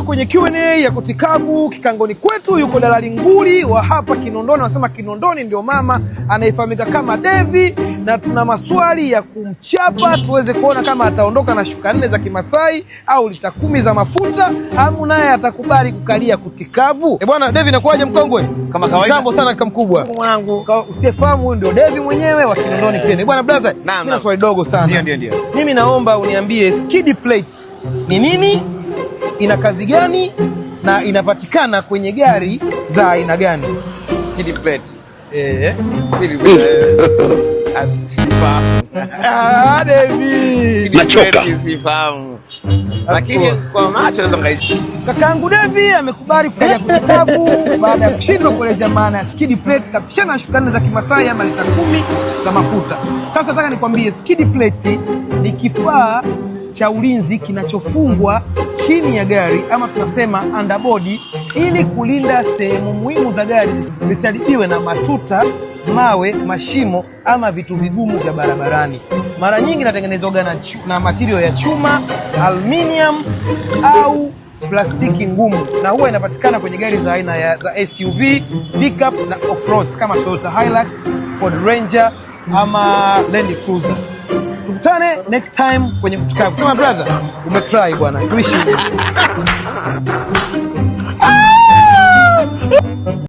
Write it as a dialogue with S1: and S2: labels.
S1: Leo kwenye Q&A ya Kutikavu kikangoni kwetu yuko dalali nguli wa hapa Kinondoni. Wanasema Kinondoni ndio mama anayefahamika kama Devi, na tuna maswali ya kumchapa tuweze kuona kama ataondoka na shuka 4 za Kimasai au lita 10 za mafuta, au naye atakubali kukalia Kutikavu. Bwana Devi, nakuaje mkongwe?
S2: Kama kawaida.
S1: Jambo sana kaka mkubwa.
S2: Mwanangu.
S1: Usiyefahamu huyu ndio Devi mwenyewe wa Kinondoni pia. Bwana brother, nina swali dogo sana.
S2: Ndio.
S1: Mimi naomba uniambie skid plates ni nini? Ina kazi gani na inapatikana kwenye gari za aina gani?
S2: Skid plate. Skid
S1: Devi.
S2: Nachoka. Sifahamu. Lakini kwa macho naweza ngai.
S1: Kakaangu Devi amekubali kuja Kutikavu baada ya kushindwa kueleza maana ya skid plate, kapishana shuka 4 za Kimasai ama lita 10 za mafuta. Sasa nataka nikwambie skid plate ni kifaa cha ulinzi kinachofungwa chini ya gari ama tunasema underbody, ili kulinda sehemu muhimu za gari zisiharibiwe na matuta, mawe, mashimo ama vitu vigumu vya barabarani. Mara nyingi inatengenezwa na material ya chuma, aluminium au plastiki ngumu, na huwa inapatikana kwenye gari za aina za SUV, pickup na off-roads kama Toyota Hilux, Ford Ranger ama Land Cruiser. Tukutane next time kwenye Kutikavu. Sema brother, umetry bwana. Tuishi.